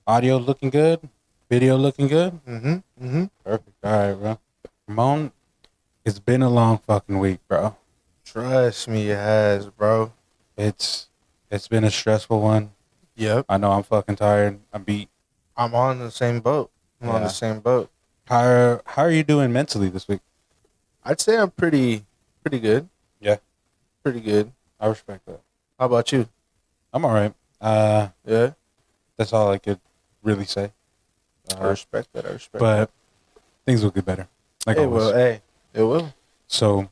Audio looking good. Video looking good. Mm-hmm. Perfect. All right, bro. Ramon, it's been a long fucking week, bro. Trust me, it has, bro. It's been a stressful one. Yep. I know I'm fucking tired. I'm beat. I'm on the same boat. I'm on Yeah. the same boat. How are you doing mentally this week? I'd say I'm pretty good. Yeah. Pretty good. I respect that. How about you? I'm all right. Yeah. That's all I could really say. I respect that. I respect But things will get better. Like that. It always. will. Hey, it will. So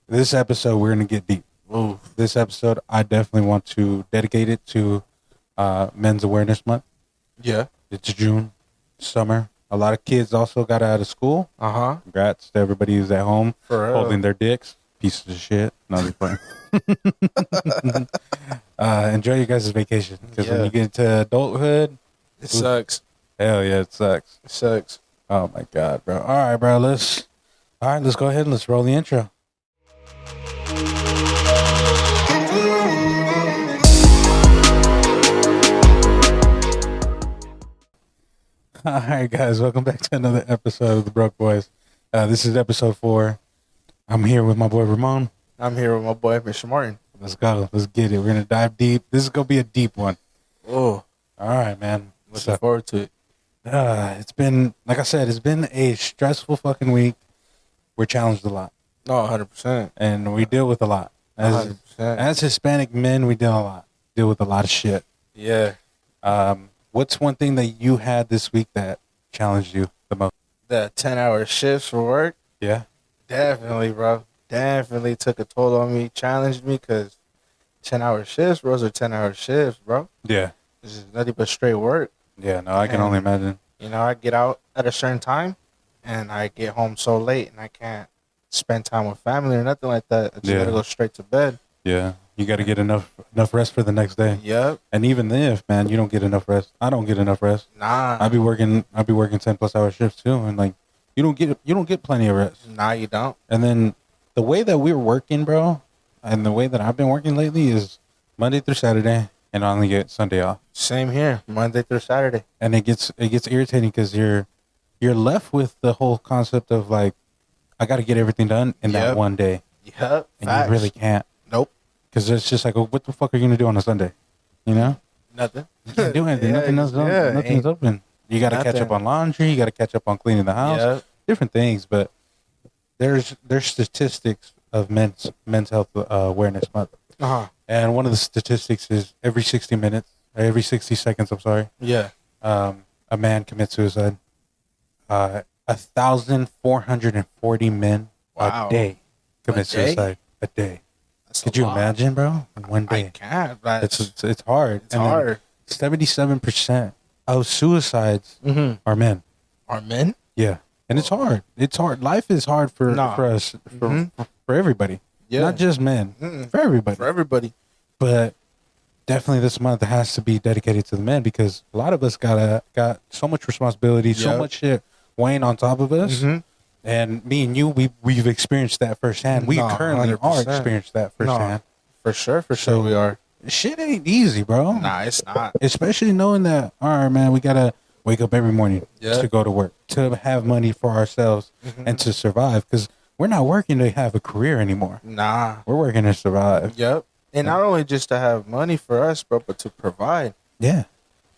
this episode we're gonna get deep. Ooh. This episode I definitely want to dedicate it to Men's Awareness Month. Yeah. It's June, summer. A lot of kids also got out of school. Uh-huh. Congrats to everybody who's at home For real. holding their dicks. Pieces of shit. No, they're playing. Enjoy your guys' vacation. Because when Yeah. you get into adulthood, It sucks. hell yeah, it sucks. It sucks. Oh my God, bro. All right, bro. Let's go ahead and let's roll the intro. All right, guys. Welcome back to another episode of the Broke Boys. This is episode 4. I'm here with my boy Ramon. I'm here with my boy, Mr. Martin. Let's go. Let's get it. We're going to dive deep. This is going to be a deep one. Oh, All right, man. looking forward to it. It's been, like I said, it's been a stressful fucking week. We're challenged a lot. No, 100%. And we deal with a lot. As 100%. Hispanic men, we deal with a lot of shit. Yeah. What's one thing that you had this week that challenged you the most? The 10-hour shifts for work. Yeah. Definitely, bro. Definitely took a toll on me, challenged me, because 10-hour shifts, bro, are 10-hour shifts, bro. Yeah. This is nothing but straight work. Yeah. No, I can only imagine. You know, I get out at a certain time, and I get home so late, and I can't spend time with family or nothing like that. I just gotta go straight to bed. Yeah. You got to get enough rest for the next day. Yep. And even then, if man, you don't get enough rest. I don't get enough rest. Nah. I'll be working 10+ hour shifts too, and like you don't get plenty of rest. Nah, you don't. And then the way that we're working, bro, and the way that I've been working lately is Monday through Saturday, and I only get Sunday off. Same here, Monday through Saturday. And it gets irritating because you're left with the whole concept of like, I got to get everything done in that Yep. one day, Yep. and Facts. you really can't. Nope. Because it's just like, oh, what the fuck are you gonna do on a Sunday? You know, Nothing. you can't do anything. Nothing else. Nothing's ain't open. You got to catch up nothing. on laundry. You got to catch up on cleaning the house. Yep. Different things, but there's statistics of men's health awareness month, Uh-huh. and one of the statistics is every 60 seconds. I'm sorry. Yeah. A man commits suicide. 1,440 men Wow. a day commit A day? suicide a day. That's Could a you lot. imagine, bro? In one I day, can't. But it's hard. it's hard. 77% of suicides Mm-hmm. are men. Are men? Yeah, and it's hard. It's hard. Life is hard for Nah. us Mhm. for everybody, Yeah. not just men. Mm-mm. For everybody. For everybody. But definitely this month has to be dedicated to the men because a lot of us got so much responsibility, so Yep. much shit weighing on top of us. Mhm. And me and you, we've experienced that firsthand. We No, currently 100%. are experienced that firsthand. For sure So- we are. Shit ain't easy, bro. Nah, it's not. Especially knowing that, all right, man, we gotta wake up every morning Yeah. to go to work, to have money for ourselves, Mhm. and to survive. Because we're not working to have a career anymore. Nah. We're working to survive. Yep. And not only just to have money for us, bro, but to provide. Yeah,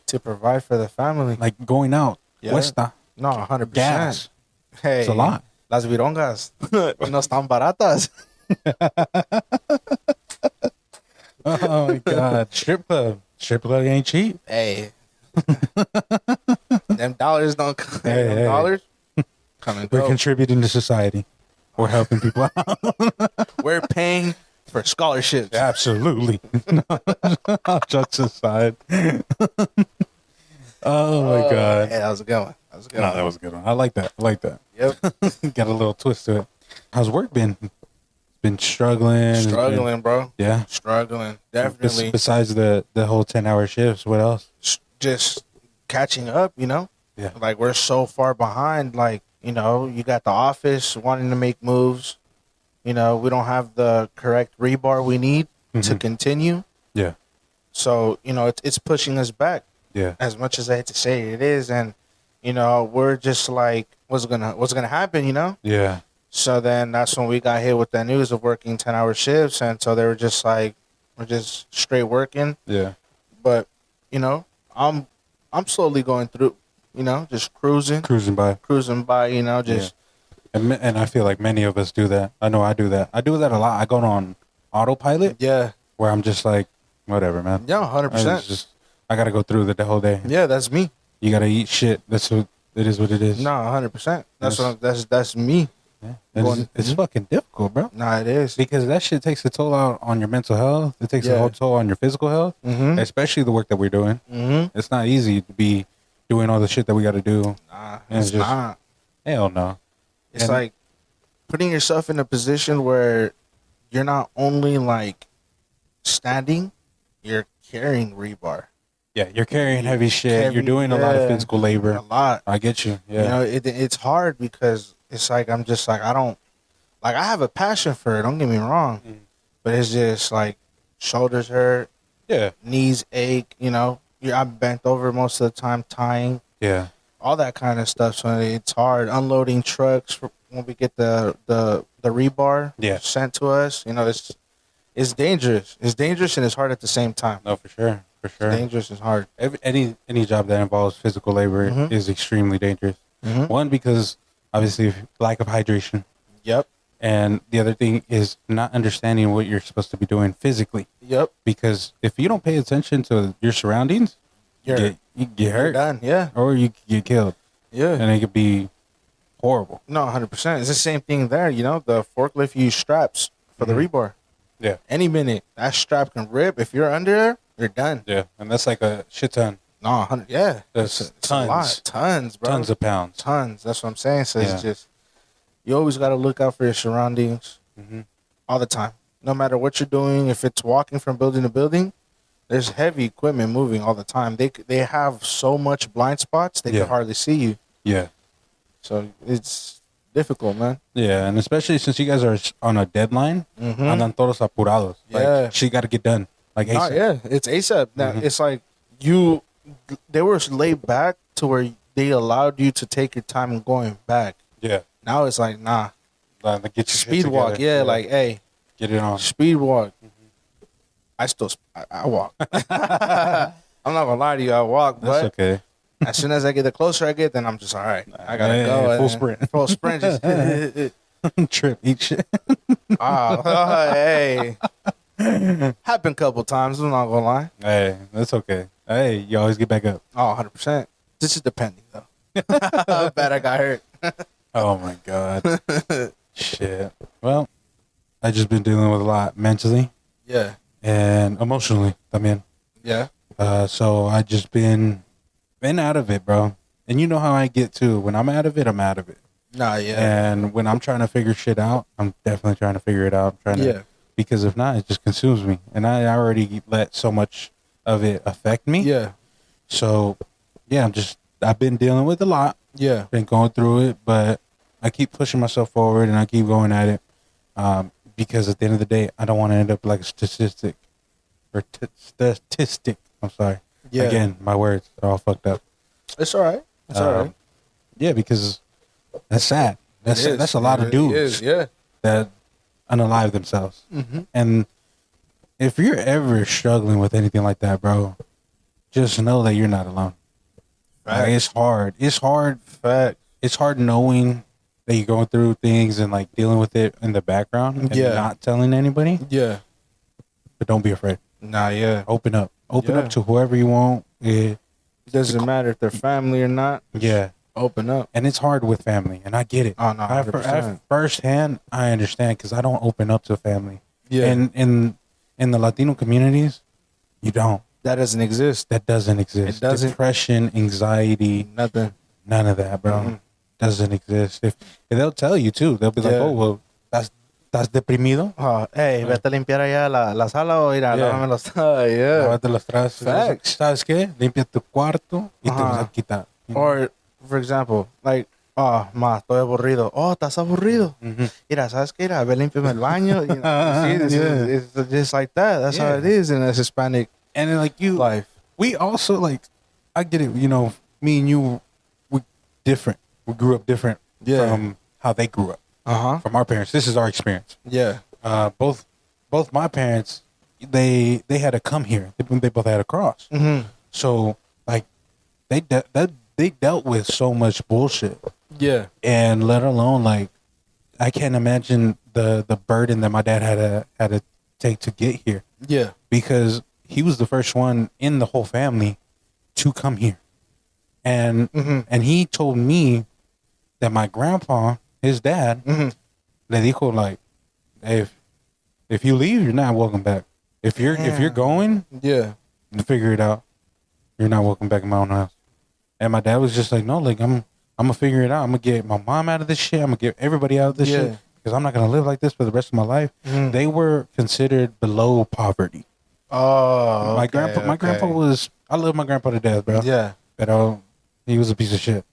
To provide for the family. like going out, Yeah. Cuesta, No, 100%. gas. Hey. It's a lot. Las virongas no están baratas. Oh my God, strip club ain't cheap. Hey. Them dollars don't come. Hey, Them hey. dollars come and We're go. contributing to society. We're helping people out. We're paying for scholarships. Absolutely. Jokes aside. Oh my God. Hey, that was a good one. That was a good No, one. that was a good one. I like that. Yep. Got a little twist to it. How's work been? Been struggling. Struggling, bro. Yeah. Struggling. Definitely. Besides the whole 10-hour shifts, what else? Just catching up, you know? Yeah. Like, we're so far behind. Like, you know, you got the office wanting to make moves. You know, we don't have the correct rebar we need to Mhm. continue. Yeah. So, you know, it's pushing us back. Yeah. As much as I hate to say it is, and you know, we're just like, what's gonna happen, you know? Yeah. So then that's when we got hit with that news of working 10-hour shifts, and so they were just like, we're just straight working. Yeah. But you know, I'm slowly going through, you know, just cruising by, you know, just. And I feel like many of us do that. I know I do that. I do that a lot. I go on autopilot. Yeah. Where I'm just like, whatever, man. Yeah, 100%. I gotta go through the whole day. Yeah, that's me. You gotta eat shit. That's what it is. What it is. No, 100%. That's me. Yeah. It's fucking difficult, bro. Nah, it is, because that shit takes a toll out on your mental health. It takes a whole toll on your physical health, especially the work that we're doing. It's not easy to be doing all the shit that we got to do. Nah, it's just not. Hell no. It's like putting yourself in a position where you're not only like standing, you're carrying rebar. Yeah, you're carrying heavy shit. You're doing a lot of physical labor. A lot. I get you. Yeah. You know, it's hard because it's like I'm just like, I have a passion for it. Don't get me wrong, but it's just like shoulders hurt. Yeah. Knees ache. You know, I'm bent over most of the time tying. Yeah. All that kind of stuff. So it's hard unloading trucks when we get the rebar sent to us. You know, it's dangerous. It's dangerous and it's hard at the same time. No, for sure. For sure. It's dangerous and hard. Any job that involves physical labor is extremely dangerous. One, because obviously lack of hydration. Yep. And the other thing is not understanding what you're supposed to be doing physically. Yep. Because if you don't pay attention to your surroundings, you get hurt. You're done. Yeah. Or you get killed. Yeah. And it could be horrible. No, 100%. It's the same thing there. You know, the forklift use straps for the rebar. Yeah. Any minute, that strap can rip. If you're under there, you're done. Yeah. And that's like a shit ton. No, 100. Yeah. That's it's a lot. Tons, bro. Tons of pounds. Tons. That's what I'm saying. So it's just, you always got to look out for your surroundings all the time. No matter what you're doing, if it's walking from building to building, there's heavy equipment moving all the time. They have so much blind spots, they can hardly see you. Yeah. So it's difficult, man. Yeah, and especially since you guys are on a deadline, andan todos apurados. Like, she got to get done. Like ASAP. Oh, yeah, it's ASAP. Now, it's like they were laid back to where they allowed you to take your time and going back. Yeah. Now it's like, nah. Like, get your speed walk. Yeah, like, hey. Get it on. Speed walk. I walk. I'm not going to lie to you. I walk, That's but okay. as soon as I get, the closer I get, then I'm just, all right. I got to go. Full sprint. Full sprint. Just trip, eat shit. Hey. Happened a couple times. I'm not going to lie. Hey, that's okay. Hey, you always get back up. Oh, 100%. This is depending, though. How bad I got hurt. Oh, my God. Shit. Well, I just been dealing with a lot mentally. Yeah. And emotionally, I mean. Yeah. So I just been out of it, bro. And you know how I get too. When I'm out of it, I'm out of it. Nah, yeah. And when I'm trying to figure shit out, I'm definitely trying to figure it out. I'm trying to, because if not, it just consumes me. And I already let so much of it affect me. Yeah. So, yeah, I've been dealing with a lot. Yeah. Been going through it, but I keep pushing myself forward and I keep going at it. Because at the end of the day, I don't want to end up like a statistic. I'm sorry. Yeah. Again, my words are all fucked up. It's all right. It's all right. Yeah, because that's sad. That's a lot of dudes that unalive themselves. And if you're ever struggling with anything like that, bro, just know that you're not alone. Like, it's hard. It's hard. It's hard knowing that you're going through things and like dealing with it in the background and not telling anybody. Yeah. But don't be afraid. Nah, yeah. Open up. Open up to whoever you want. It doesn't matter if they're family or not. Yeah. Open up. And it's hard with family, and I get it. Oh, no, 100%. Firsthand, I understand because I don't open up to family. Yeah. And in the Latino communities, you don't. That doesn't exist. That doesn't exist. It doesn't. Depression, anxiety. Nothing. None of that, bro. Doesn't exist. If they'll tell you, too. They'll be like, oh, well, ¿estás deprimido? Oh, hey, vete a limpiar allá la sala o ir a lávame los... Lávate los trastes. Facts. ¿Sabes qué? Limpia tu cuarto y te vas a quitar. Or, for example, like, ma, estoy aburrido. Oh, ¿estás aburrido? Mira, ¿sabes qué? Mira, ve, límpiame el baño. You know, see, it's just like that. That's how it is in a Hispanic and then, like, life. We also, like, I get it. You know, me and you, we different. We grew up different from how they grew up. From our parents. This is our experience. Yeah. Both my parents, they had to come here. They both had to cross. Mm-hmm. So like they dealt with so much bullshit. Yeah. And let alone like I can't imagine the burden that my dad had to take to get here. Yeah. Because he was the first one in the whole family to come here. And and he told me that my grandpa, his dad, le dijo like, if you leave, you're not welcome back. If you're going, figure it out. You're not welcome back in my own house. And my dad was just like, no, like I'm gonna figure it out. I'm gonna get my mom out of this shit. I'm gonna get everybody out of this shit because I'm not gonna live like this for the rest of my life. They were considered below poverty. Oh, my grandpa was. I love my grandpa to death, bro. Yeah, but he was a piece of shit.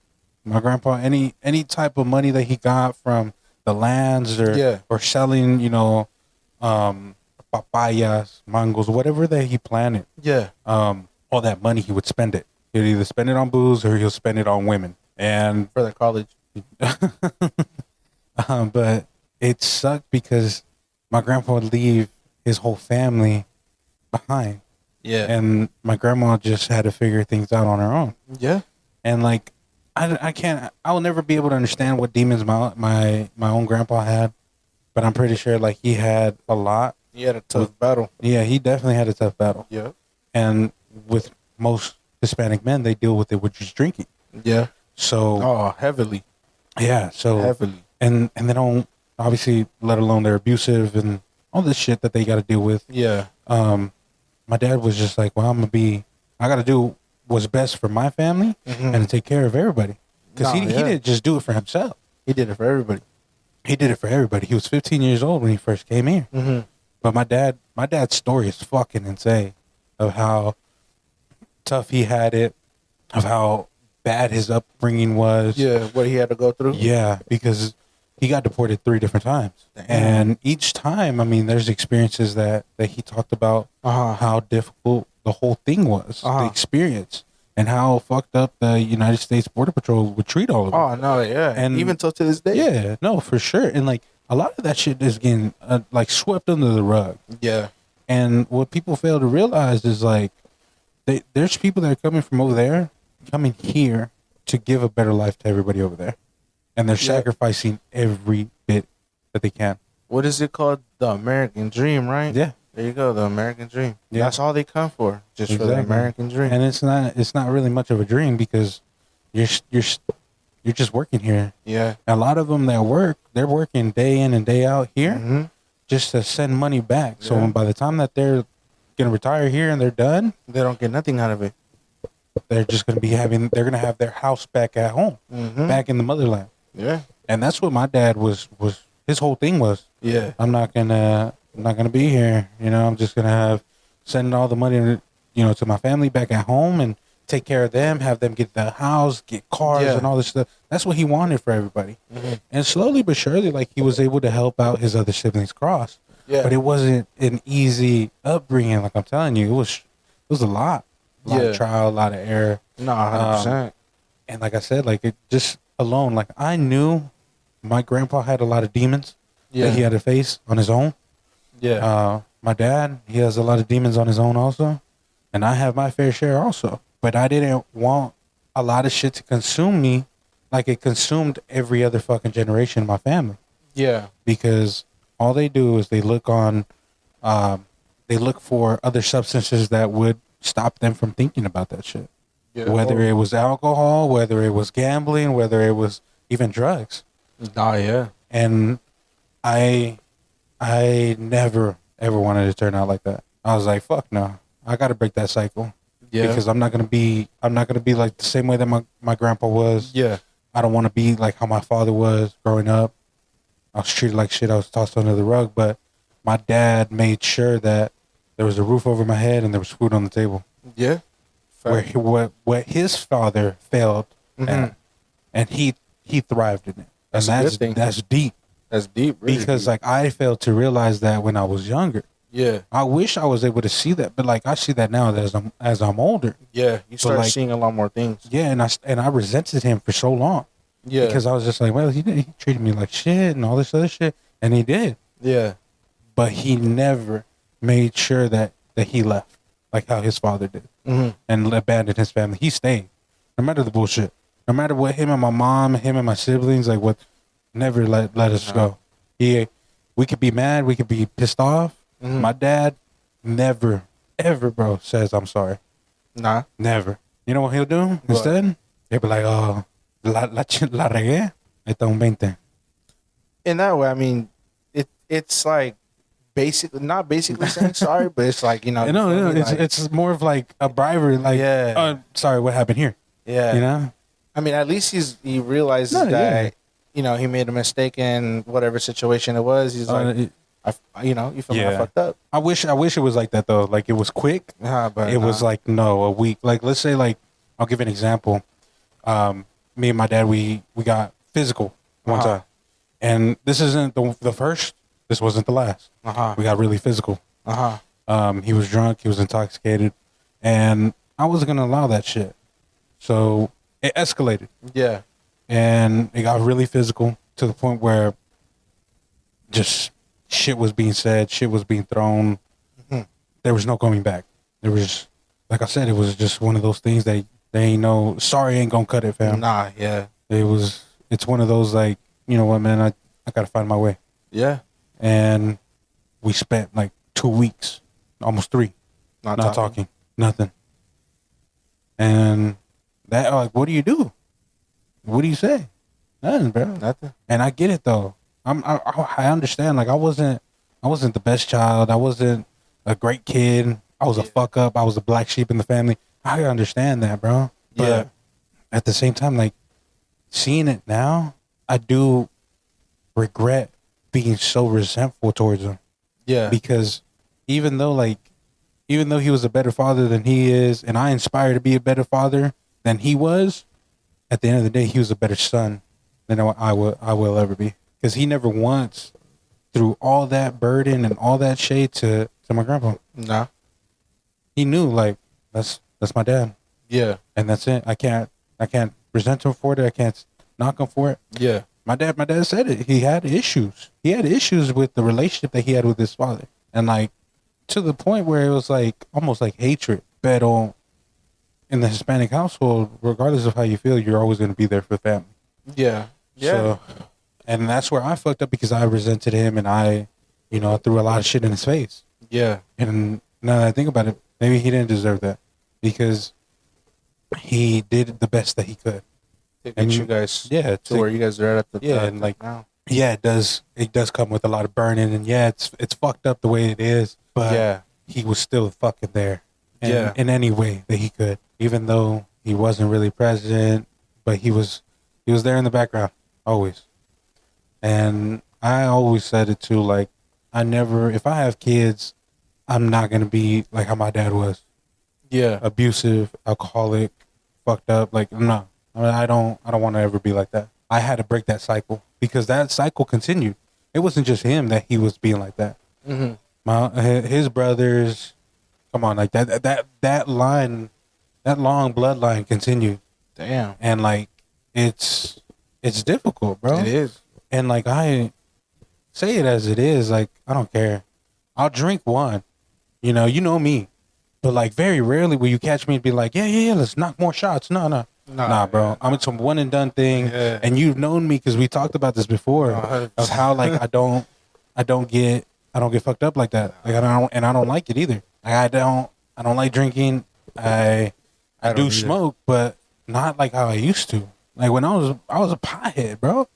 My grandpa, any type of money that he got from the lands or selling, you know, papayas, mangoes, whatever that he planted. Yeah. All that money he would spend it. He'd either spend it on booze or he'll spend it on women. And for their college. But it sucked because my grandpa would leave his whole family behind. Yeah. And my grandma just had to figure things out on her own. Yeah. And like I will never be able to understand what demons my own grandpa had, but I'm pretty sure like he had a lot. He had a tough battle. Yeah, he definitely had a tough battle. Yeah. And with most Hispanic men, they deal with it with just drinking. Yeah. So heavily. Yeah, so heavily. And they don't obviously, let alone they're abusive and all this shit that they got to deal with. Yeah. My dad was just like, well, I got to do what's best for my family and to take care of everybody. Because he didn't just do it for himself. He did it for everybody. He did it for everybody. He was 15 years old when he first came here. Mm-hmm. But my dad's story is fucking insane of how tough he had it, of how bad his upbringing was. Yeah, what he had to go through. Yeah, because he got deported 3 different times. Damn. And each time, I mean, there's experiences that he talked about how difficult the whole thing was, the experience, and how fucked up the United States Border Patrol would treat all of them. Oh, no, yeah. And even till to this day. Yeah, no, for sure. And, like, a lot of that shit is getting, like, swept under the rug. Yeah. And what people fail to realize is, like, there's people that are coming from over there, coming here to give a better life to everybody over there. And they're sacrificing every bit that they can. What is it called? The American Dream, right? Yeah. There you go, the American Dream. Yeah. That's all they come for, just for the American dream. And it's not really much of a dream because you're just working here. Yeah. A lot of them that work, they're working day in and day out here just to send money back. Yeah. So by the time that they're gonna retire here and they're done, they don't get nothing out of it. They're just gonna have their house back at home, back in the motherland. Yeah. And that's what my dad was his whole thing was. Yeah. I'm not gonna be here. You know, I'm just gonna send all the money, to my family back at home and take care of them, have them get the house, get cars and all this stuff. That's what he wanted for everybody. Mm-hmm. And slowly but surely, like, he was able to help out his other siblings cross. Yeah. But it wasn't an easy upbringing. Like I'm telling you, it was a lot of trial, a lot of error. No, 100%. And like I said, like it just alone, like I knew my grandpa had a lot of demons that he had to face on his own. Yeah. My dad, he has a lot of demons on his own also. And I have my fair share also. But I didn't want a lot of shit to consume me like it consumed every other fucking generation in my family. Yeah. Because all they do is they look for other substances that would stop them from thinking about that shit. Yeah. Whether it was alcohol, whether it was gambling, whether it was even drugs. Oh, yeah. And I never, ever wanted to turn out like that. I was like, fuck no. I got to break that cycle. Yeah. Because I'm not going to be like the same way that my grandpa was. Yeah. I don't want to be like how my father was growing up. I was treated like shit. I was tossed under the rug. But my dad made sure that there was a roof over my head and there was food on the table. Yeah. Where his father failed at, and he thrived in it. And that's deep. That's deep, really because deep. Like I failed to realize that when I was younger. Yeah. I wish I was able to see that, but like I see that now as I'm older. Yeah, you start like, seeing a lot more things. Yeah, and I resented him for so long. Yeah, because I was just like, well, he treated me like shit and all this other shit, and he did. Yeah, but he never made sure that he left like how his father did, and abandoned his family. He stayed, no matter the bullshit, no matter what him and my mom, him and my siblings, like what, never let us go. We could be mad, we could be pissed off. My dad never, ever, bro, says I'm sorry. Nah, never. You know what he'll do instead? He'll be like, oh, la regué, está un 20. In that way, I mean, it's like not basically saying sorry, but it's like, it's more of like a bribery, like, sorry, what happened here? Yeah, I mean, at least he realizes that he made a mistake in whatever situation it was. He's like, you feel me? I fucked up. I wish it was like that though. Like it was quick, but it was like a week. Like let's say, like I'll give an example. Me and my dad, we got physical one time, and this isn't the first. This wasn't the last. We got really physical. He was drunk. He was intoxicated, and I wasn't gonna allow that shit. So it escalated. Yeah, and it got really physical to the point where just shit was being said, shit was being thrown. There was no going back. There was, like I said, it was just one of those things that they ain't no, sorry ain't gonna cut it, fam. Nah, yeah. It's one of those like, you know what, man, I gotta find my way. Yeah. And we spent like 2 weeks, almost 3, not talking, nothing. And that, like, what do you do? What do you say? Nothing, bro. Nothing. And I get it though. I understand. Like I wasn't the best child. I wasn't a great kid. I was a fuck up. I was a black sheep in the family. I understand that, bro. But at the same time, like seeing it now, I do regret being so resentful towards him. Yeah. Because even though he was a better father than he is, and I inspire to be a better father than he was, at the end of the day, he was a better son than I will ever be. Because he never once threw all that burden and all that shade to my grandpa. Nah. He knew, like, that's my dad. Yeah. And that's it. I can't resent him for it. I can't knock him for it. Yeah. My dad said it. He had issues. He had issues with the relationship that he had with his father. And, like, to the point where it was, like, almost like hatred. But in the Hispanic household, regardless of how you feel, you're always going to be there for the family. Yeah. Yeah. So, and that's where I fucked up because I resented him and I threw a lot of shit in his face. Yeah. And now that I think about it, maybe he didn't deserve that because he did the best that he could. To get you guys to where you guys are at the and like now. Yeah, it does come with a lot of burning and it's fucked up the way it is, but he was still fucking there in any way that he could, even though he wasn't really present, but he was there in the background always. And I always said it too, like, if I have kids, I'm not going to be like how my dad was. Yeah. Abusive, alcoholic, fucked up. Like, no. I don't want to ever be like that. I had to break that cycle because that cycle continued. It wasn't just him that he was being like that. His brothers, come on, like that line, that long bloodline continued. Damn. And like, it's difficult, bro. It is. And like, I say it as it is. Like, I don't care. I'll drink one. You know me. But like, very rarely will you catch me and be like, yeah, let's knock more shots. No. Nah, bro. Yeah. I'm in some one and done thing. Yeah. And you've known me because we talked about this before of how like I don't get fucked up like that. Like I don't like it either. Like, I don't like drinking. I do smoke, but not like how I used to. Like when I was a pothead, bro.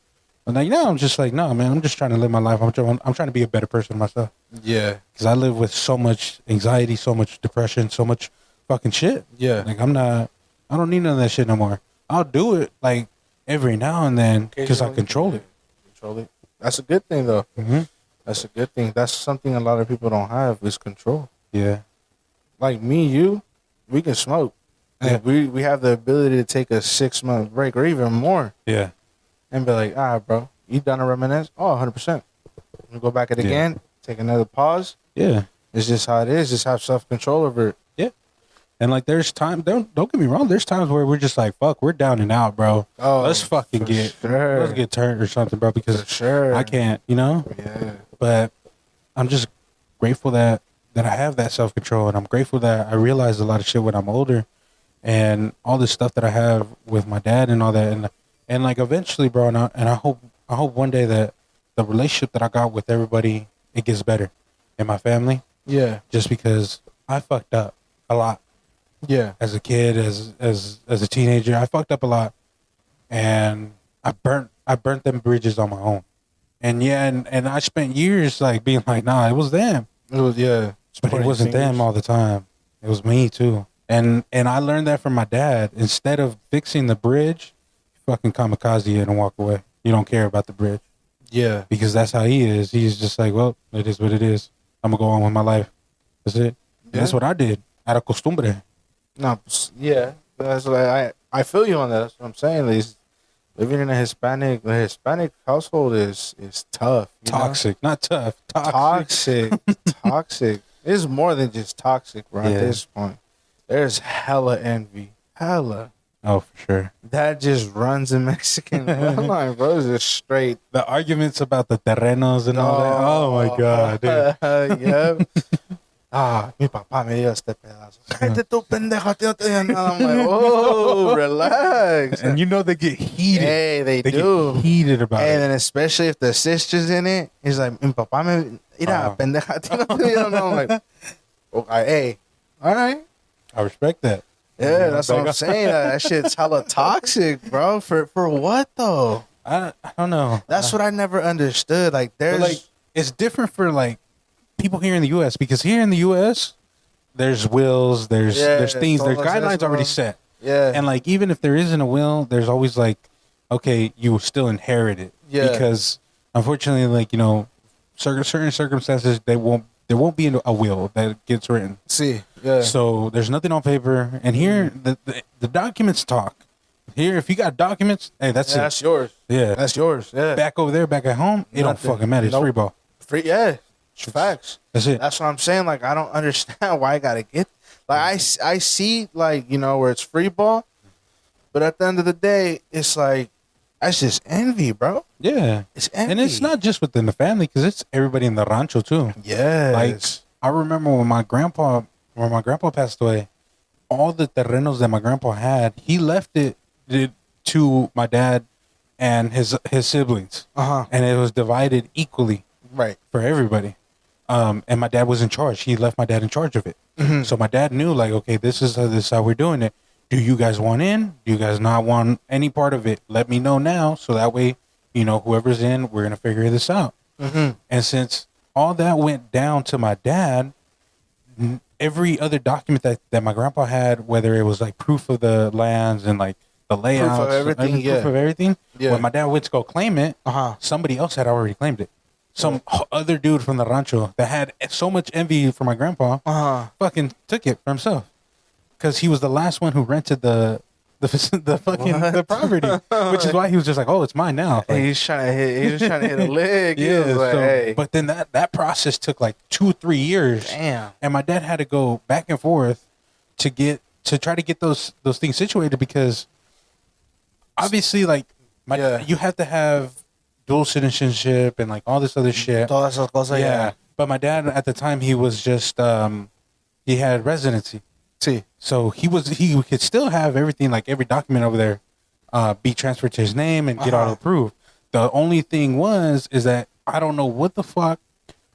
And like now I'm just like, no, man, I'm just trying to live my life. I'm trying to be a better person myself. Yeah. Because I live with so much anxiety, so much depression, so much fucking shit. Yeah. Like I don't need none of that shit no more. I'll do it like every now and then because I control it. Control it. That's a good thing though. Mm-hmm. That's a good thing. That's something a lot of people don't have is control. Yeah. Like me, you, we can smoke. Yeah. And we have the ability to take a 6-month break or even more. Yeah. And be like, bro, you done a reminisce? Oh, 100%. We go back at it again, take another pause. Yeah. It's just how it is. Just have self-control over it. Yeah. And like, there's time. Don't get me wrong. There's times where we're just like, fuck, we're down and out, bro. Oh, let's fucking let's get turned or something, bro. Because I can't, you know. Yeah. But I'm just grateful that I have that self control, and I'm grateful that I realize a lot of shit when I'm older, and all this stuff that I have with my dad and all that, and like eventually, bro. And I hope one day that the relationship that I got with everybody, it gets better in my family. Yeah. Just because I fucked up a lot. Yeah. As a kid, as a teenager, I fucked up a lot, and I burnt them bridges on my own. And yeah, and I spent years like being like, nah, it was them. It was but it wasn't them all the time. It was me too. And I learned that from my dad. Instead of fixing the bridge, fucking kamikaze it and walk away. You don't care about the bridge. Yeah. Because that's how he is. He's just like, well, it is what it is. I'm gonna go on with my life. That's it. Yeah. That's what I did. Out of costumbre. No, yeah, that's what I feel you on that. That's what I'm saying. Is living in a Hispanic household is tough. Toxic, not tough. Toxic. Toxic. It's more than just toxic, bro. Yeah. At this point, there's hella envy, hella. Oh, for sure. That just runs in Mexican bloodline, bro. It's just straight. The arguments about the terrenos and all that. Oh my god, dude. Yeah. Mi papá me dio este pedazo. Cállate tú, pendejo. I'm like, oh, relax. And you know they get heated. Hey, they do. Get heated about it. And then especially if the sister's in it, he's like, mi papá me... Mira, pendeja. I'm like, okay, hey, all right. I respect that. Yeah, that's what I'm saying. That shit's hella toxic, bro. For what, though? I don't know. That's what I never understood. Like, there's... But like, it's different for, like, people here in the U.S. because here in the U.S. there's wills, there's things, there's guidelines already set. Yeah. And like even if there isn't a will, there's always like, okay, you will still inherit it. Yeah. Because unfortunately, like, you know, certain circumstances there won't be a will that gets written. See. Yeah. So there's nothing on paper, and here the documents talk. Here, if you got documents, hey, that's it. That's yours. Yeah. That's yours. Yeah. Back over there, back at home, it don't fucking matter. It's free ball. Free. Yeah. Facts. That's it. That's what I'm saying. Like, I don't understand why I gotta get. Like, I see, like, you know, where it's free ball, but at the end of the day, it's like, that's just envy, bro. Yeah, it's envy, and it's not just within the family because it's everybody in the rancho too. Yeah, like I remember when my grandpa passed away, all the terrenos that my grandpa had, he left it to my dad and his siblings, and it was divided equally, right, for everybody. And my dad was in charge. He left my dad in charge of it. Mm-hmm. So my dad knew, like, okay, this is how we're doing it. Do you guys want in? Do you guys not want any part of it? Let me know now, so that way, you know, whoever's in, we're gonna figure this out. Mm-hmm. And since all that went down to my dad, every other document that my grandpa had, whether it was like proof of the lands and like the layouts, proof of everything, when my dad went to go claim it, somebody else had already claimed it. Some other dude from the rancho that had so much envy for my grandpa fucking took it for himself because he was the last one who rented the property, which is why he was just like, oh, it's mine now. Like, he's trying to hit a leg. Yeah, like, hey. But then that process took like 2-3 years. Damn. And my dad had to go back and forth to try to get those things situated because obviously, like, you have to have dual citizenship and like all this other shit. Todas esas cosas, yeah. But my dad at the time, he was just he had residency. See. So he could still have everything, like every document over there be transferred to his name and get auto approved. The only thing is that I don't know what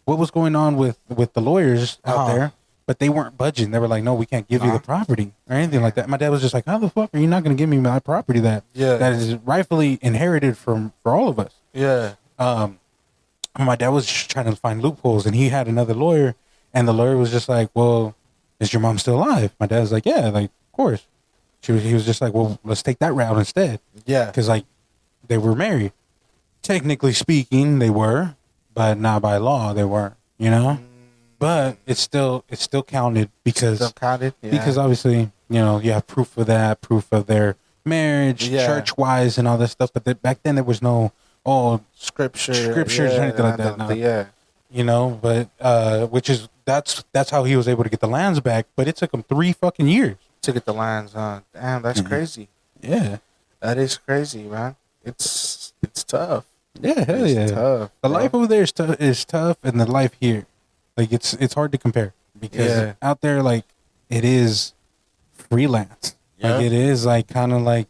was going on with the lawyers out there, but they weren't budging. They were like, no, we can't give you the property or anything like that. My dad was just like, how the fuck are you not going to give me my property that is rightfully inherited for all of us? Yeah. My dad was trying to find loopholes, and he had another lawyer, and the lawyer was just like, well, is your mom still alive? My dad was like, yeah, like, of course. He was just like, well, let's take that route instead. Yeah. Because, like, they were married. Technically speaking, they were, but not by law, they weren't, you know? But it still counted because obviously, you know, you have proof of that, proof of their marriage, church-wise and all that stuff. But back then there was no... scriptures or anything like that. No. Yeah. you know, but that's how he was able to get the lands back. But it took him 3 fucking years to get the lands. Damn, that's crazy. Yeah, that is crazy, man. It's tough. Yeah, hell it's yeah. Tough. The life over there is tough, and the life here, like it's hard to compare because out there, like it is freelance. Yeah. Like it is like kind of like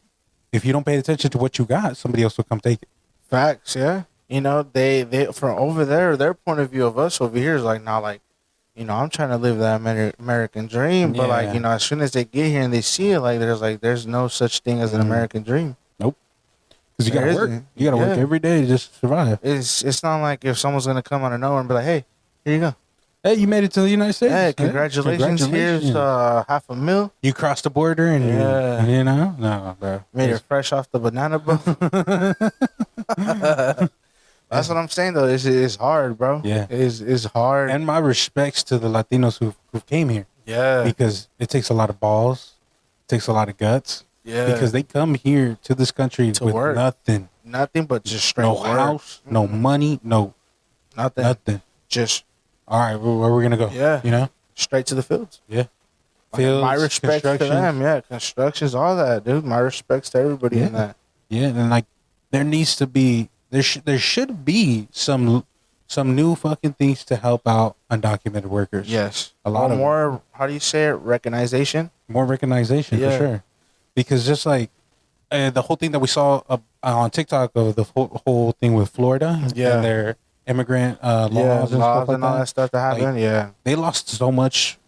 if you don't pay attention to what you got, somebody else will come take it. Facts, yeah. You know, they from over there, their point of view of us over here is like, now, like, you know, I'm trying to live that American dream, but like, you know, as soon as they get here and they see it, like, there's no such thing as an American dream. Nope. Because you gotta work. You gotta work every day to just survive. It's not like if someone's gonna come out of nowhere and be like, hey, here you go. Hey, you made it to the United States. Hey, congratulations. Here's $500,000. You crossed the border and you know, no, bro. Made it fresh off the banana boat. That's what I'm saying, though. It's hard, bro. Yeah, it's hard. And my respects to the Latinos who came here. Yeah, because it takes a lot of balls, it takes a lot of guts. Yeah, because they come here to this country to with work. Nothing but just straight no work. House, no money, no nothing. Just all right. Where are we gonna go? Yeah, you know, straight to the fields. Yeah, fields. My respects to them. Yeah, constructions, all that, dude. My respects to everybody in that. Yeah, and like there needs to be there should be some new fucking things to help out undocumented workers. Yes, a lot more. How do you say it? Recognition. More recognition for sure. Because just like the whole thing that we saw on TikTok of the whole thing with Florida and their immigrant laws and stuff like all that stuff that happened, like, they lost so much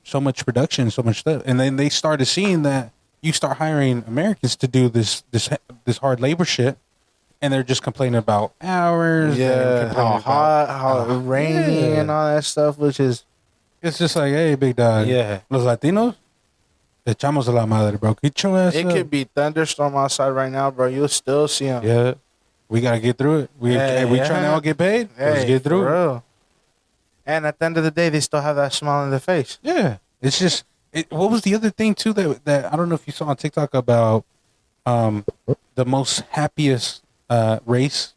production, so much stuff, and then they started seeing that you start hiring Americans to do this hard labor shit, and they're just complaining about hours, how hot, how rainy, and all that stuff, which is it's just like, hey, big dog, los Latinos. Echamos a la madre, bro. Get your ass up. Could be thunderstorm outside right now, bro. You'll still see them. Yeah. We got to get through it. We trying to all get paid. Let's get through it. And at the end of the day, they still have that smile on their face. Yeah. It's just, what was the other thing, too, that I don't know if you saw on TikTok about the most happiest race?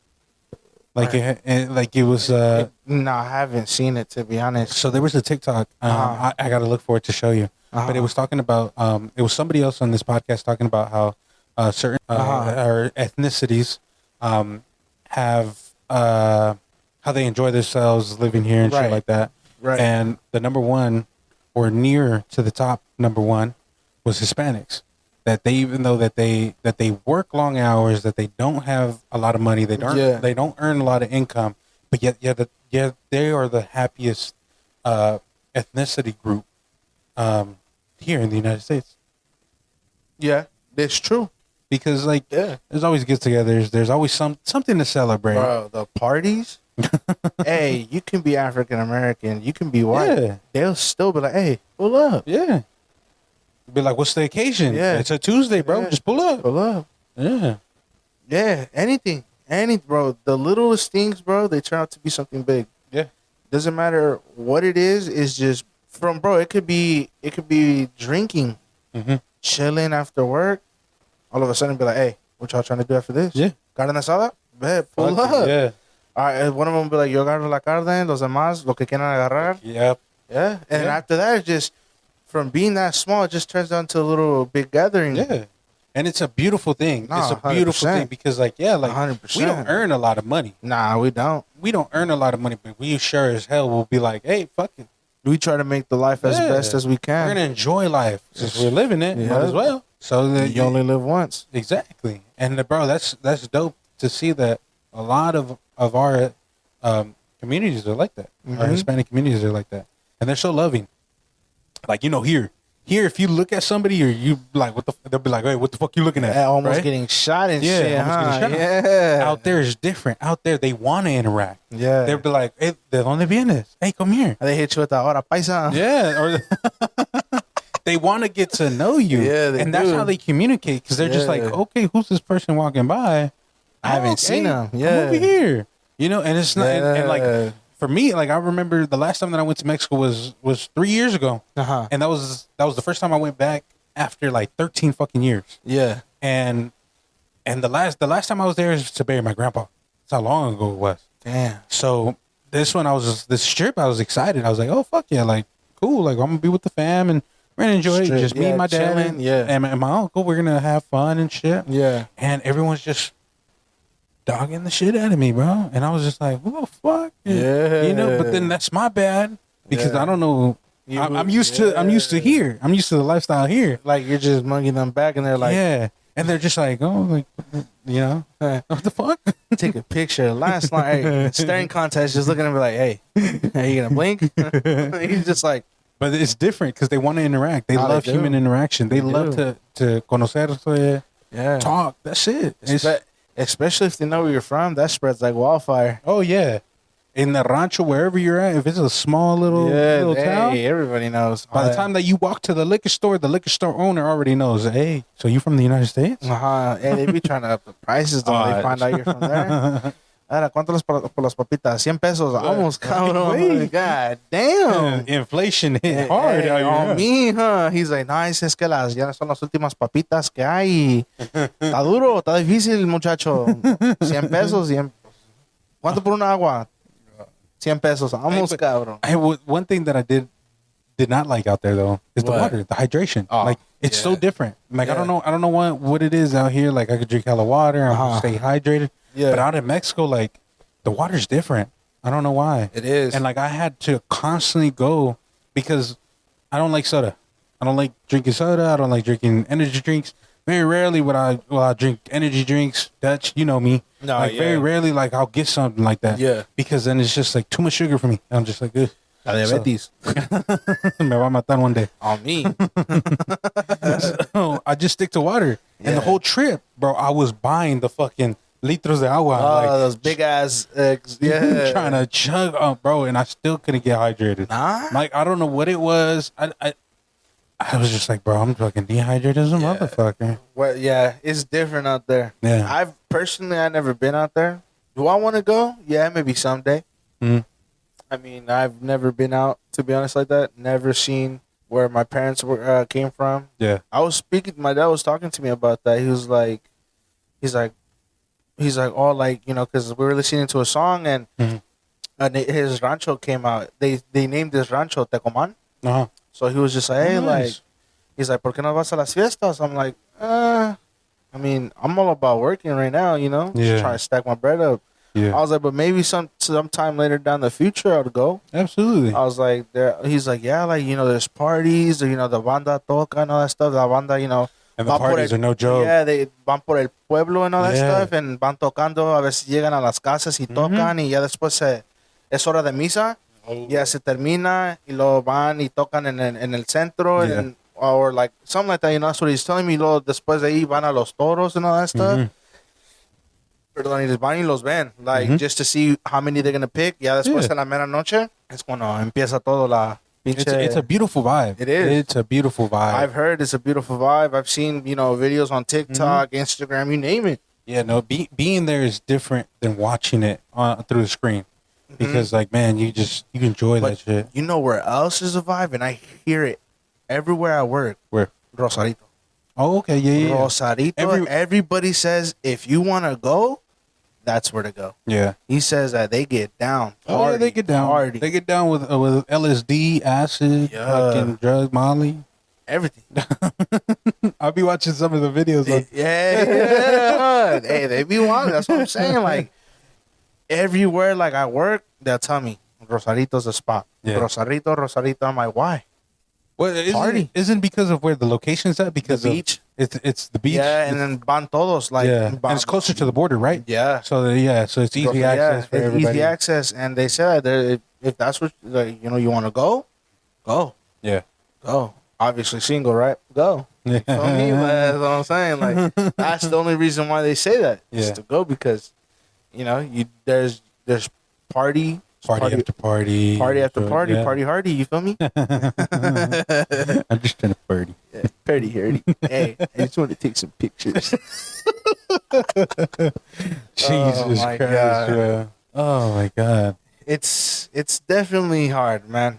Like, it was... no, I haven't seen it, to be honest. So there was a TikTok. I got to look for it to show you. But it was talking about it was somebody else on this podcast talking about how certain or ethnicities have how they enjoy themselves living here and shit like that. Right. And the number one or near to the top number one was Hispanics. That they even though that they work long hours, that they don't have a lot of money, they don't earn a lot of income, but yet they are the happiest ethnicity group. Here in the United States. Yeah, that's true. Because there's always get-togethers. There's always something to celebrate. Bro, the parties. Hey, you can be African American. You can be white. Yeah. They'll still be like, hey, pull up. Yeah. Be like, what's the occasion? Yeah. It's a Tuesday, bro. Yeah. Just pull up. Pull up. Yeah. Yeah. Anything, bro. The littlest things, bro. They turn out to be something big. Yeah. Doesn't matter what it is. It's just. It could be drinking, chilling after work. All of a sudden, be like, hey, what y'all trying to do after this? Yeah. Carne asada? Bet, pull up. Yeah. All right, one of them be like, yo agarro la carne, los demás, lo que quieran agarrar. Yep. Yeah. And after that, just from being that small, it just turns down to a little big gathering. Yeah. And it's a beautiful thing. It's a beautiful thing because, 100%. We don't earn a lot of money. Nah, we don't. We don't earn a lot of money, but we sure as hell will be like, hey, fuck it. We try to make the life as best as we can. We're gonna enjoy life since we're living it, might as well. So that you only live once, exactly. And bro, that's dope to see that a lot of our communities are like that. Our Hispanic communities are like that, and they're so loving. Like here, if you look at somebody or you like, they'll be like, hey, what the fuck you looking at? Almost getting shot and shit. Getting shot. Yeah. Out there is different. Out there, they want to interact. Yeah. They'll be like, hey, ¿de dónde vienes? Hey, come here. They hit you with the hora paisa. Yeah. Or they want to get to know you. Yeah, and that's how they communicate because they're just like, okay, who's this person walking by? I haven't seen them. Yeah. Come over here. You know, and it's not, and like, for me, like I remember the last time that I went to Mexico was 3 years ago, and that was the first time I went back after like 13 fucking years. Yeah, and the last time I was there is to bury my grandpa. That's how long ago it was. Damn. So this one, this trip, I was excited. I was like, oh, fuck yeah. Like, cool. Like, I'm going to be with the fam and we're going to enjoy it. Just me and my dad and my uncle. We're going to have fun and shit. Yeah. And everyone's just dogging the shit out of me, bro. And I was just like, what the fuck? Yeah. You know, but then that's my bad because I don't know. I'm used to here. I'm used to the lifestyle here. Like, you're just mugging them back and they're like, yeah. And they're just like, oh, like, you know, what the fuck? Take a picture. Last night, hey, staring contest, just looking at me like, hey, are you going to blink? He's just like. But it's different because they want to interact. They love human interaction. They love to conocerse, talk. That's it. Especially if they know where you're from, that spreads like wildfire. Oh, yeah. In the rancho, wherever you're at, if it's a small little town, everybody knows. By the time that you walk to the liquor store owner already knows, hey, so you from the United States? Hey, they be trying to up the prices, though. They find out you're from there. Ahora, ¿cuánto por las papitas? 100 pesos. Almost, cabrón. God damn. Inflation hit hard out on me, huh? He's like, nice, es que ya son las últimas papitas que hay. Está duro, está difícil, muchacho. 100 pesos. ¿Cuánto por una agua? 100 pesos. Almost, cabrón. One thing that I did not like out there, though, is the water, the hydration. Like, it's so different. Like, I don't know what it is out here. Like, I could drink hella water. I'm going to stay hydrated. Yeah. But out in Mexico, like, the water's different. I don't know why. It is. And, like, I had to constantly go because I don't like soda. I don't like drinking soda. I don't like drinking energy drinks. Very rarely would I drink energy drinks. Dutch, you know me. No, like, very rarely, like, I'll get something like that. Yeah. Because then it's just, like, too much sugar for me. I'm just like, ugh. Diabetes. Me va a matar one day. On me. So I just stick to water. And the whole trip, bro, I was buying the fucking litros de agua. Oh, like, those big ass trying to chug, bro, and I still couldn't get hydrated. Like, I don't know what it was. I was just like, bro, I'm fucking dehydrated as a motherfucker. Well, yeah, it's different out there. Yeah. I've never been out there. Do I want to go? Yeah, maybe someday. Mm-hmm. I mean, I've never been out, to be honest, like that. Never seen where my parents came from. Yeah. My dad was talking to me about that. He was like, oh, like, you know, because we were listening to a song and his rancho came out. They named this rancho Tecoman. Uh-huh. So he was just like, hey, like, he's like, ¿por qué no vas a las fiestas? I'm like, I mean, I'm all about working right now, you know, just trying to stack my bread up. Yeah. I was like, but maybe sometime later down the future I'll go. Absolutely. I was like, he's like, yeah, like, you know, there's parties, or, you know, the banda toca and all that stuff. The banda, you know. And the parties are no joke. Yeah, they van por el pueblo and all that stuff, and van tocando, a veces llegan a las casas y tocan, y ya después es hora de misa, ya se termina, y luego van y tocan en el centro, or like, something like that, you know, that's what he's telling me. Luego después de ahí van a los toros and all that stuff. Perdón, y les van y los ven, like, just to see how many they're going to pick. Ya después de la mera noche, es cuando empieza todo la pinche... It's a beautiful vibe. It is. It's a beautiful vibe. I've heard it's a beautiful vibe. I've seen, you know, videos on TikTok, Instagram, you name it. Yeah, no, being there is different than watching it through the screen. Because, like, man, you enjoy that shit. You know where else is a vibe? And I hear it everywhere I work. Where? Rosarito. Oh, okay, yeah. Rosarito, everybody says, if you want to go, that's where to go. Yeah. He says that they get down. Party, they get down. Party. They get down with LSD, acid, fucking drugs, Molly. Everything. I'll be watching some of the videos. Yeah. Hey, they be wild. That's what I'm saying. Like, everywhere, like, I work, they'll tell me, Rosarito's the spot. Yeah. Rosarito. I'm like, why? Well, isn't because of where the location's at? Because the beach. It's the beach. Yeah, and then van todos, like, and it's closer to the border, right? Yeah. So it's easy access for everybody. Easy access, and they said that if that's what, like, you know, you want to go. Yeah. Go. Obviously single, right? Go. Yeah. You feel me? That's what I'm saying. Like, that's the only reason why they say that is to go, because, you know, there's party after party, party hardy. You feel me? I'm just trying to party. Yeah, party hardy. Hey, I just want to take some pictures. Jesus Christ! God. Oh my God! It's definitely hard, man.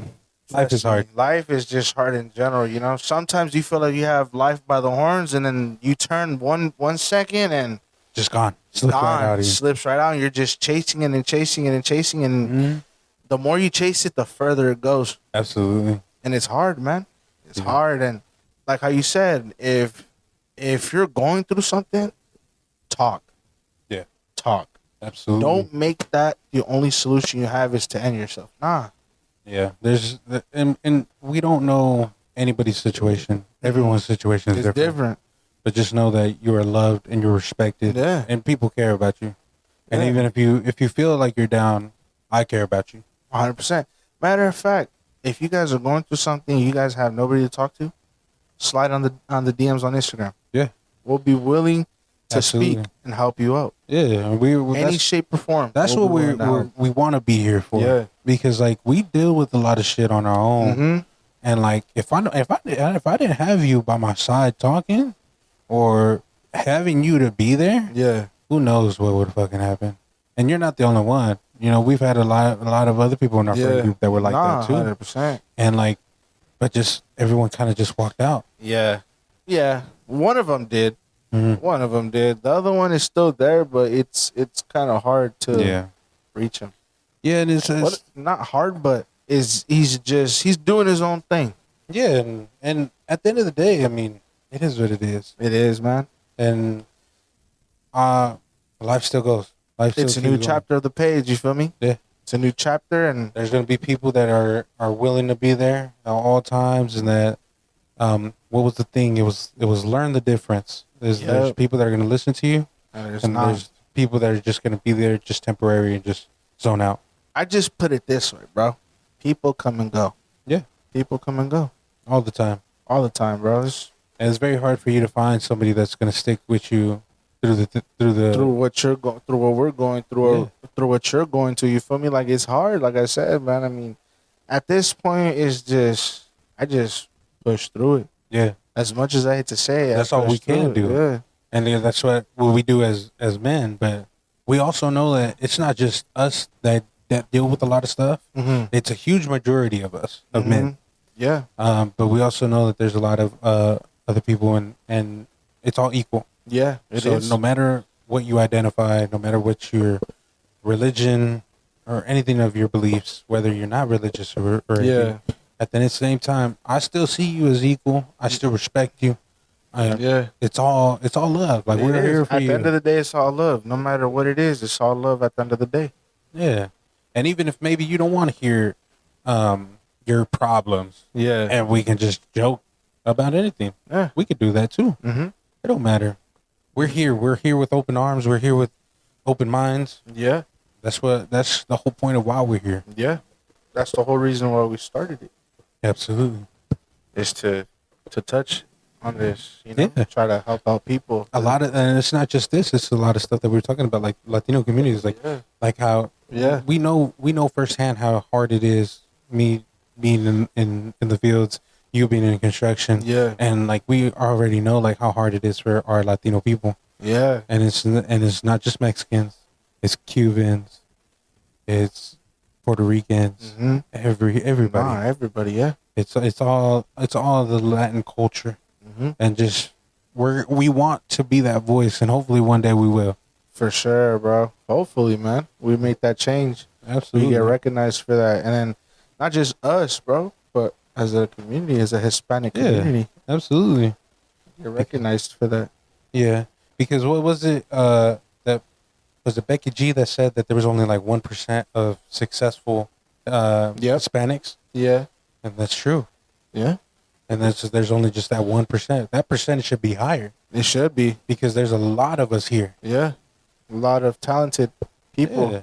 Life is hard. Life is just hard in general. You know, sometimes you feel like you have life by the horns, and then you turn 1 second and just gone. Slips right out. Slips right out. And you're just chasing it and chasing it and chasing it. And the more you chase it, the further it goes. Absolutely. And it's hard, man. It's hard. And like how you said, if you're going through something, talk. Yeah. Talk. Absolutely. Don't make that the only solution you have is to end yourself. Nah. Yeah. And we don't know anybody's situation. Everyone's situation is different. But just know that you are loved and you're respected. Yeah. And people care about you. And even if you feel like you're down, I care about you. 100%. Matter of fact, if you guys are going through something, you guys have nobody to talk to, slide on the DMs on Instagram. Yeah. We'll be willing to speak and help you out. Yeah. Any shape or form. That's what we want to be here for. Yeah. Because like we deal with a lot of shit on our own. Mm-hmm. And like if I didn't have you by my side talking or having you to be there, yeah, who knows what would fucking happen. And you're not the only one. You know, we've had a lot of other people in our friend group that were like that too. 100%. And like, but just everyone kind of just walked out. Yeah, yeah. One of them did. Mm-hmm. One of them did. The other one is still there, but it's kind of hard to reach him. Yeah, and it's not hard, but he's doing his own thing. Yeah, and at the end of the day, I mean, it is what it is. It is, man. And life still goes. It's a new chapter of the page, you feel me? Yeah. It's a new chapter, and there's going to be people that are willing to be there at all times, and that what was the thing? It was learn the difference. There's people that are going to listen to you, and there's people that are just going to be there just temporary and just zone out. I just put it this way, bro. People come and go. Yeah. People come and go. All the time. All the time, bro. And it's very hard for you to find somebody that's going to stick with you through what you're going through, what we're going through, or through what you're going to. You feel me? Like, it's hard. Like I said, man. I mean, at this point, I just push through it. Yeah. As much as I hate to say, that's all we can do. Yeah. And that's what we do as men. But we also know that it's not just us that deal with a lot of stuff. Mm-hmm. It's a huge majority of us, of men. Yeah. But we also know that there's a lot of other people, and it's all equal. Yeah, it is. So no matter what you identify, no matter what your religion or anything of your beliefs, whether you're not religious or anything, at the same time, I still see you as equal. I still respect you. It's all love. Like, we're here for you. At the end of the day, it's all love. No matter what it is, it's all love at the end of the day. Yeah. And even if maybe you don't want to hear your problems, and we can just joke about anything, we could do that too. Mm-hmm. It don't matter. We're here with open arms. We're here with open minds. Yeah. That's the whole point of why we're here. Yeah. That's the whole reason why we started it. Absolutely. Is to touch on this, try to help out people. And it's not just this, it's a lot of stuff that we're talking about, like Latino communities, like how we know firsthand how hard it is, me being in the fields, you being in construction, and like we already know like how hard it is for our Latino people, and it's not just Mexicans, it's Cubans, it's Puerto Ricans, everybody, everybody, it's all the Latin culture, and just we want to be that voice, and hopefully one day we will. For sure, bro. Hopefully, man, we make that change. Absolutely, we get recognized for that, and then not just us, bro, but as a community, as a Hispanic community. Absolutely. You're recognized for that. Yeah. Because what was it, that was it Becky G that said that there was only like 1% of successful Hispanics? Yeah. And that's true. Yeah. And there's only just that 1%. That percentage should be higher. It should be. Because there's a lot of us here. Yeah. A lot of talented people. Yeah.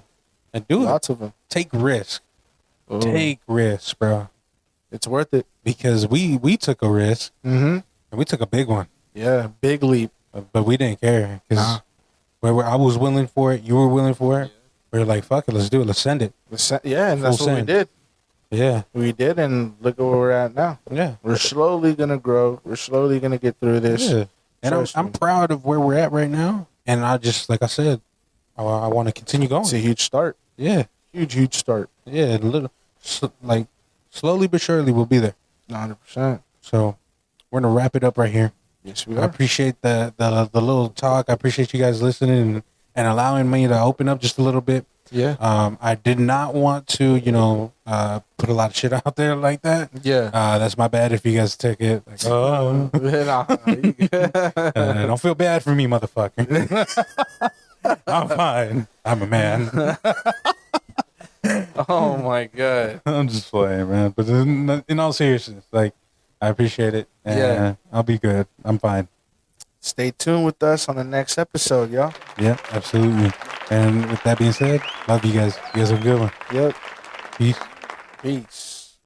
And do Lots of them. Take risk. Ooh. Take risks, bro. It's worth it. Because we took a risk. Mm-hmm. And we took a big one. Yeah, big leap. But we didn't care. Because I was willing for it. You were willing for it. Yeah. We were like, fuck it, let's do it. Let's send it. And that's what we did. Yeah. We did, and look at where we're at now. Yeah. We're slowly going to grow. We're slowly going to get through this. Yeah. And I'm proud of where we're at right now. And I just, like I said, I want to continue going. It's a huge start. Yeah. Huge start. Yeah, slowly but surely we'll be there. 100%. So we're going to wrap it up right here. Yes, we are. I appreciate the little talk. I appreciate you guys listening and allowing me to open up just a little bit. Yeah. I did not want to, put a lot of shit out there like that. Yeah. That's my bad if you guys took it. Like, oh. Don't feel bad for me, motherfucker. I'm fine. I'm a man. Oh my god. I'm just playing, man. But in all seriousness, like, I appreciate it. Yeah. I'll be good. I'm fine. Stay tuned with us on the next episode, y'all. Yeah, absolutely. And with that being said, love you guys. You guys have a good one. Yep. Peace. Peace.